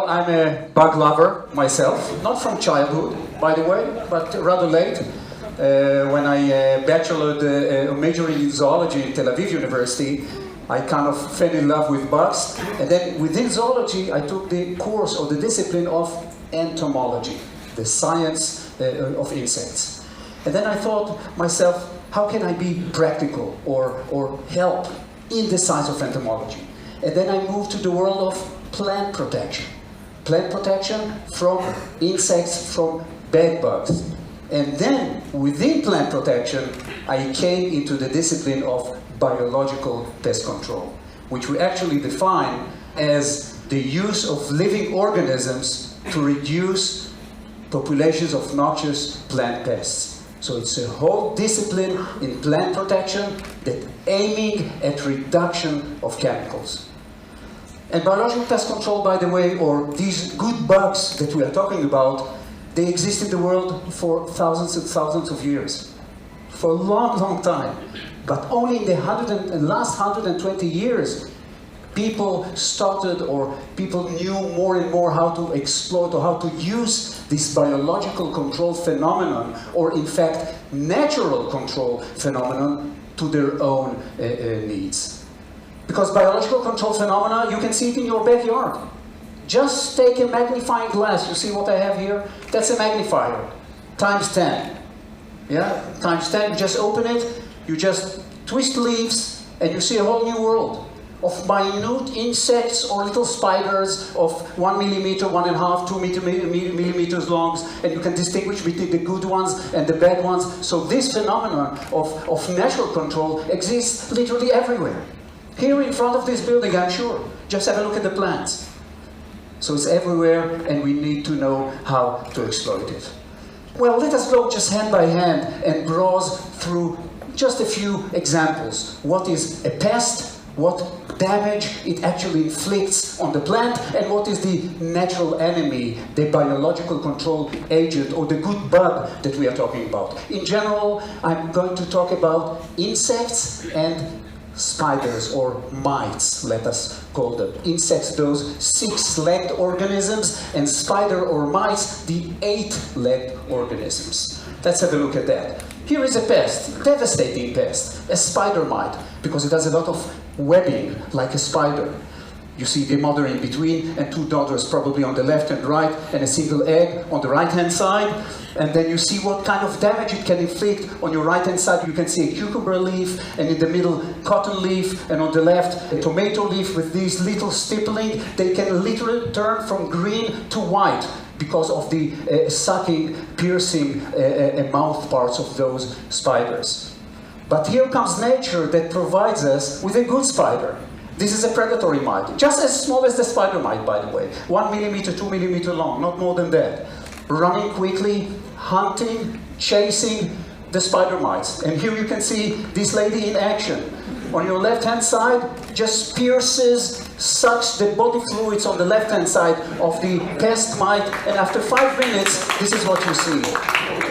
Well, I'm a bug lover myself, not from childhood, by the way, but rather late. When I majoring in zoology in Tel Aviv University, I kind of fell in love with bugs. And then within zoology, I took the course or the discipline of entomology, the science of insects. And then I thought myself, how can I be practical or help in the science of entomology? And then I moved to the world of plant protection. Plant protection from insects, from bed bugs. And then, within plant protection, I came into the discipline of biological pest control, which we actually define as the use of living organisms to reduce populations of noxious plant pests. So it's a whole discipline in plant protection that aiming at reduction of chemicals. And biological pest control, by the way, or these good bugs that we are talking about, they exist in the world for thousands and thousands of years. For a long, long time. But only in the last 120 years, people started, or people knew more and more how to exploit or how to use this biological control phenomenon, or in fact, natural control phenomenon, to their own needs. Because biological control phenomena, you can see it in your backyard. Just take a magnifying glass. You see what I have here? That's a magnifier. Times 10. Yeah? Times 10. You just open it, you just twist leaves, and you see a whole new world of minute insects or little spiders of 1 millimeter, 1.5, 2 millimeters long, and you can distinguish between the good ones and the bad ones. So this phenomenon of natural control exists literally everywhere. Here in front of this building, I'm sure. Just have a look at the plants. So it's everywhere, and we need to know how to exploit it. Well, let us go just hand by hand and browse through just a few examples. What is a pest? What damage it actually inflicts on the plant? And what is the natural enemy, the biological control agent, or the good bug that we are talking about? In general, I'm going to talk about insects and spiders, or mites, let us call them. Insects, those 6-legged organisms, and spider or mites, the 8-legged organisms. Let's have a look at that. Here is a pest, devastating pest, a spider mite, because it has a lot of webbing, like a spider. You see the mother in between, and 2 daughters probably on the left and right, and a single egg on the right-hand side. And then you see what kind of damage it can inflict. On your right-hand side, you can see a cucumber leaf, and in the middle, cotton leaf, and on the left, a tomato leaf with these little stippling. They can literally turn from green to white because of the sucking, piercing mouth parts of those spiders. But here comes nature that provides us with a good spider. This is a predatory mite, just as small as the spider mite, by the way. 1 millimeter, 2 millimeter long, not more than that. Running quickly, hunting, chasing the spider mites. And here you can see this lady in action. On your left-hand side, just pierces, sucks the body fluids on the left-hand side of the pest mite, and after 5 minutes, this is what you see.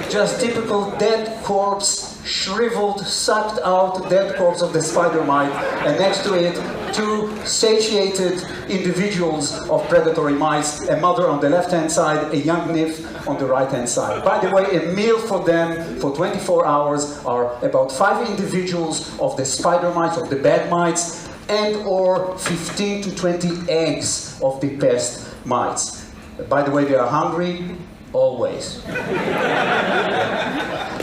Just typical dead corpse, shriveled, sucked out dead corpse of the spider mite, and next to it, 2 satiated individuals of predatory mice, a mother on the left-hand side, a young nymph on the right-hand side. By the way, a meal for them for 24 hours are about 5 individuals of the spider mites, of the bad mites, and or 15 to 20 eggs of the pest mites. By the way, they are hungry, always.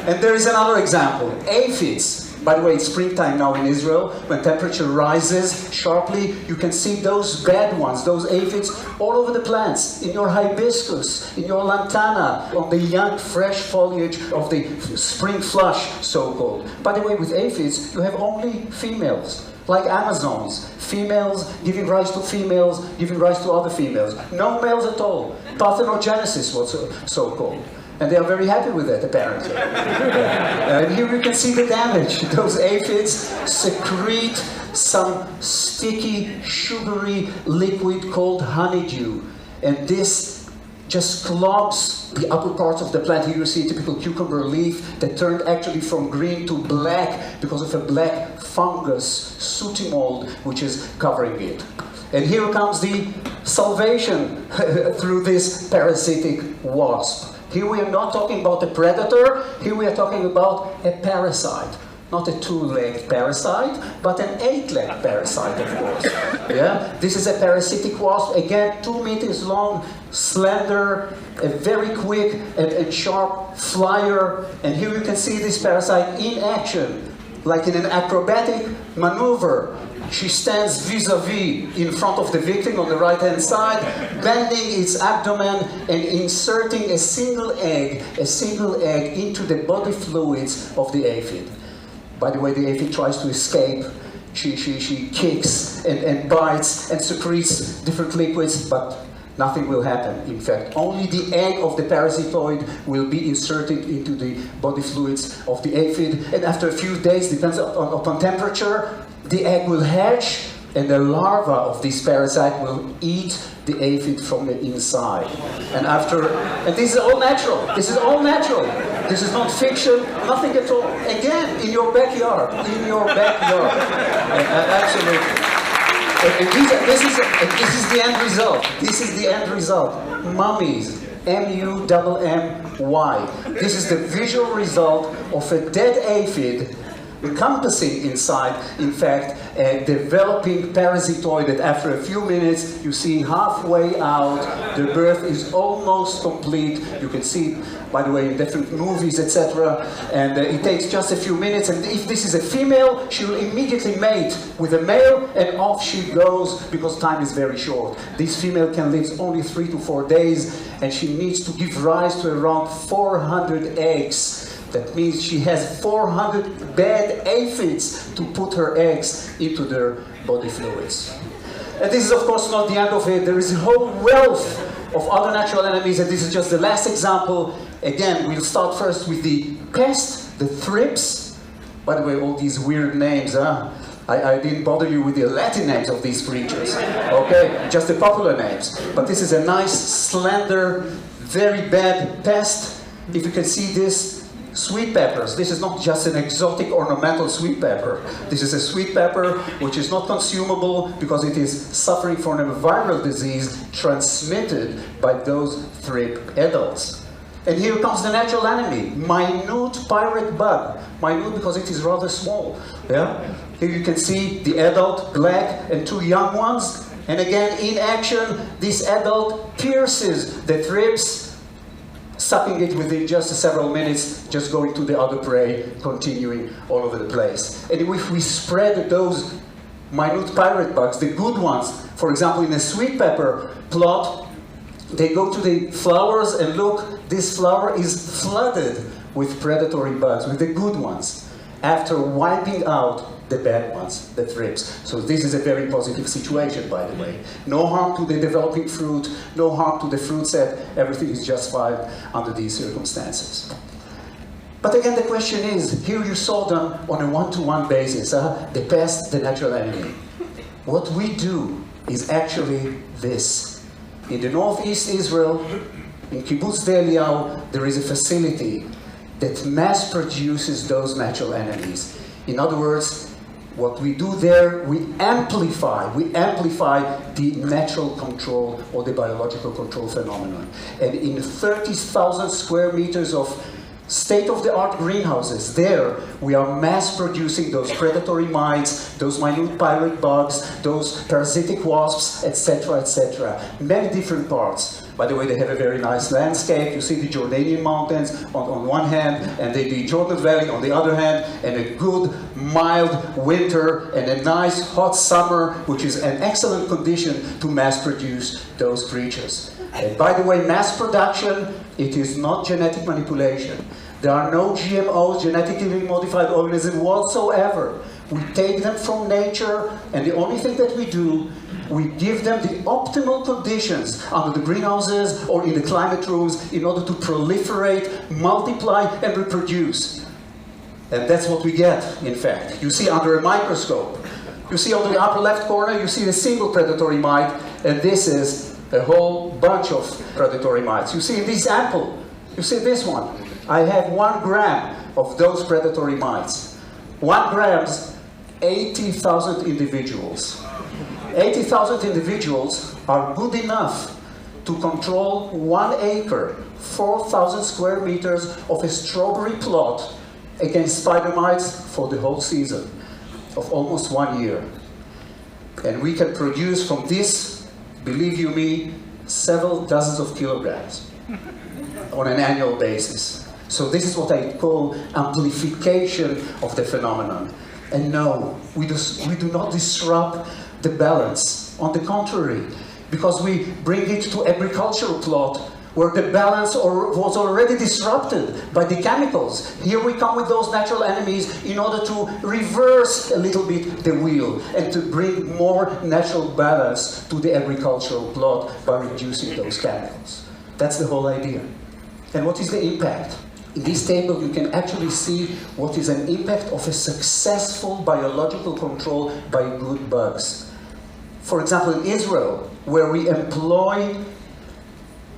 And there is another example, aphids. By the way, it's springtime now in Israel. When temperature rises sharply, you can see those bad ones, those aphids, all over the plants, in your hibiscus, in your lantana, on the young, fresh foliage of the spring flush, so-called. By the way, with aphids, you have only females, like Amazons. Females giving rise to females, giving rise to other females. No males at all. Parthenogenesis, what's so-called. And they are very happy with that, apparently. And here you can see the damage. Those aphids secrete some sticky, sugary liquid called honeydew. And this just clogs the upper parts of the plant. Here you see a typical cucumber leaf that turned actually from green to black because of a black fungus, sooty mold, which is covering it. And here comes the salvation through this parasitic wasp. Here we are not talking about a predator, here we are talking about a parasite. Not a two-legged parasite, but an eight-legged parasite, of course. Yeah? This is a parasitic wasp, again, 2 meters long, slender, a very quick and sharp flyer. And here you can see this parasite in action, like in an acrobatic maneuver. She stands vis-a-vis in front of the victim on the right-hand side, bending its abdomen and inserting a single egg into the body fluids of the aphid. By the way, the aphid tries to escape. She kicks and bites and secretes different liquids, but nothing will happen. In fact, only the egg of the parasitoid will be inserted into the body fluids of the aphid, and after a few days, depends upon temperature, the egg will hatch, and the larva of this parasite will eat the aphid from the inside. And this is all natural. This is all natural. This is not fiction, nothing at all. Again, in your backyard. In your backyard. Absolutely. And this is the end result. This is the end result. Mummies. M-U-M-M-Y. This is the visual result of a dead aphid encompassing inside, in fact, a developing parasitoid that after a few minutes, you see halfway out, the birth is almost complete. You can see it, by the way, in different movies, etc. And it takes just a few minutes, and if this is a female, she will immediately mate with a male, and off she goes, because time is very short. This female can live only 3 to 4 days, and she needs to give rise to around 400 eggs. That means she has 400 bad aphids to put her eggs into their body fluids. And this is, of course, not the end of it. There is a whole wealth of other natural enemies, and this is just the last example. Again, we'll start first with the pest, the thrips. By the way, all these weird names, huh? I didn't bother you with the Latin names of these creatures, okay? Just the popular names. But this is a nice, slender, very bad pest. If you can see this, sweet peppers. This is not just an exotic ornamental sweet pepper. This is a sweet pepper which is not consumable because it is suffering from a viral disease transmitted by those thrip adults. And here comes the natural enemy, minute pirate bug. Minute because it is rather small. Yeah? Here you can see the adult, black, and 2 young ones. And again, in action, this adult pierces the thrips, sucking it within just several minutes, just going to the other prey, continuing all over the place. And if we spread those minute pirate bugs, the good ones, for example, in a sweet pepper plot, they go to the flowers and look, this flower is flooded with predatory bugs, with the good ones, after wiping out the bad ones, the thrips. So this is a very positive situation, by the way. No harm to the developing fruit, no harm to the fruit set, everything is just fine under these circumstances. But again, the question is, here you saw them on a one-to-one basis, the pest, the natural enemy. What we do is actually this. In the northeast Israel, in Kibbutz Eliyahu, there is a facility that mass produces those natural enemies. In other words, what we do there, we amplify the natural control or the biological control phenomenon. And in 30,000 square meters of state-of-the-art greenhouses, there we are mass producing those predatory mites, those minute pirate bugs, those parasitic wasps, etc., etc. Many different parts. By the way, they have a very nice landscape. You see the Jordanian mountains on one hand, and the Jordan Valley on the other hand, and a good, mild winter, and a nice, hot summer, which is an excellent condition to mass produce those creatures. And by the way, mass production, it is not genetic manipulation. There are no GMOs, genetically modified organisms whatsoever. We take them from nature, and the only thing that we do, we give them the optimal conditions under the greenhouses or in the climate rooms in order to proliferate, multiply, and reproduce. And that's what we get, in fact. You see under a microscope. You see on the upper left corner, you see a single predatory mite, and this is a whole bunch of predatory mites. You see in this sample, you see this one. I have 1 gram of those predatory mites. 1 gram, 80,000 individuals. 80,000 individuals are good enough to control 1 acre, 4,000 square meters of a strawberry plot against spider mites for the whole season of almost 1 year. And we can produce from this, believe you me, several dozens of kilograms on an annual basis. So this is what I call amplification of the phenomenon. And no, we do not disrupt the balance. On the contrary, because we bring it to agricultural plot where the balance was already disrupted by the chemicals. Here we come with those natural enemies in order to reverse a little bit the wheel and to bring more natural balance to the agricultural plot by reducing those chemicals. That's the whole idea. And what is the impact? In this table you can actually see what is an impact of a successful biological control by good bugs. For example, in Israel, where we employ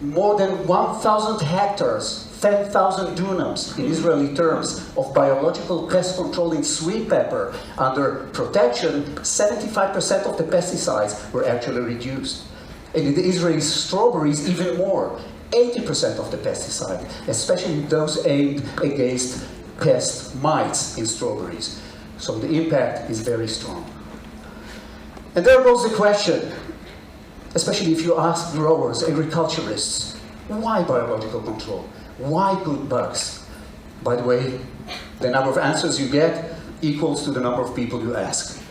more than 1,000 hectares, 10,000 dunams in Israeli terms of biological pest control in sweet pepper under protection, 75% of the pesticides were actually reduced. And in the Israeli strawberries, even more, 80% of the pesticide, especially those aimed against pest mites in strawberries. So the impact is very strong. And there goes the question, especially if you ask growers, agriculturists, why biological control? Why good bugs? By the way, the number of answers you get equals to the number of people you ask.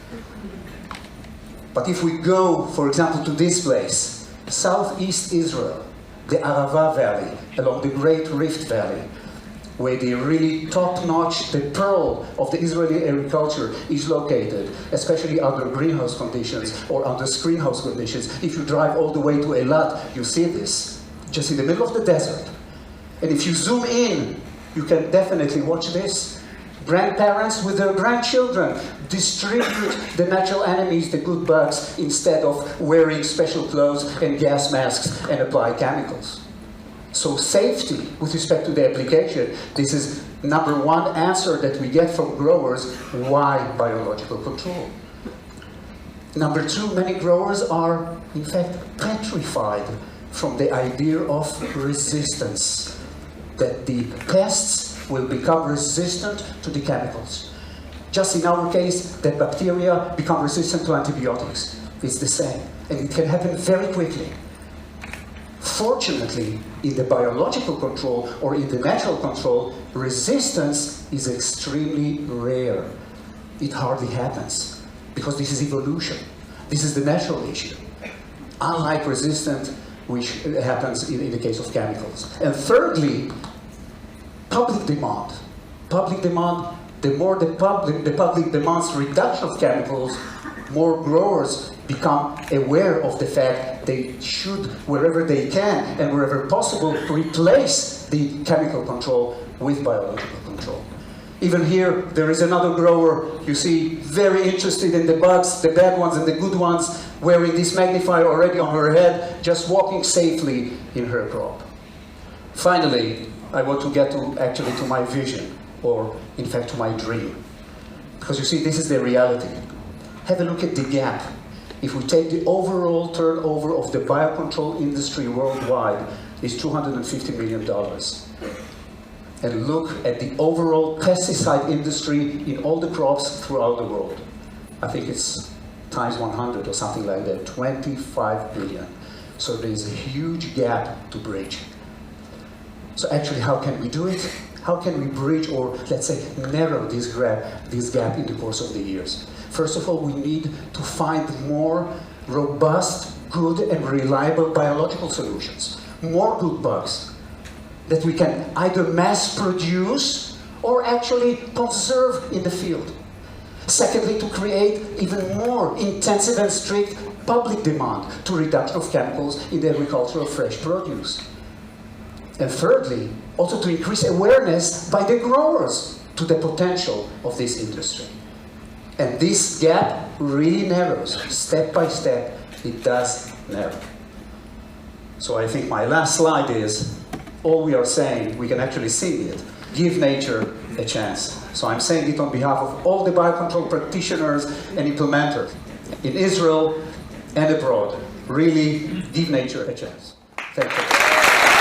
But if we go, for example, to this place, southeast Israel, the Arava Valley, along the Great Rift Valley, where the really top-notch, the pearl of the Israeli agriculture is located, especially under greenhouse conditions or under screenhouse conditions. If you drive all the way to Eilat, you see this, just in the middle of the desert. And if you zoom in, you can definitely watch this. Grandparents with their grandchildren distribute the natural enemies, the good bugs, instead of wearing special clothes and gas masks and apply chemicals. So safety with respect to the application, this is number one answer that we get from growers, why biological control? Number two, many growers are in fact petrified from the idea of resistance, that the pests will become resistant to the chemicals. Just in our case, that bacteria become resistant to antibiotics. It's the same, and it can happen very quickly. Fortunately, in the biological control or in the natural control, resistance is extremely rare. It hardly happens, because this is evolution. This is the natural issue. Unlike resistance, which happens in the case of chemicals. And thirdly, public demand. Public demand, the more the public demands reduction of chemicals, more growers become aware of the fact they should, wherever they can and wherever possible, replace the chemical control with biological control. Even here, there is another grower, you see, very interested in the bugs, the bad ones and the good ones, wearing this magnifier already on her head, just walking safely in her crop. Finally, I want to get to my vision, or in fact to my dream. Because you see, this is the reality. Have a look at the gap. If we take the overall turnover of the biocontrol industry worldwide, is $250 million. And look at the overall pesticide industry in all the crops throughout the world. I think it's times 100 or something like that, 25 billion. So there's a huge gap to bridge. So actually, how can we do it? How can we bridge, or let's say narrow this gap in the course of the years? First of all, we need to find more robust, good and reliable biological solutions. More good bugs that we can either mass produce or actually conserve in the field. Secondly, to create even more intensive and strict public demand to reduction of chemicals in the agriculture of fresh produce. And thirdly, also to increase awareness by the growers to the potential of this industry. And this gap really narrows, step by step, it does narrow. So I think my last slide is, all we are saying, we can actually sing it, give nature a chance. So I'm saying it on behalf of all the biocontrol practitioners and implementers. In Israel, and abroad. Really give nature a chance. Thank you.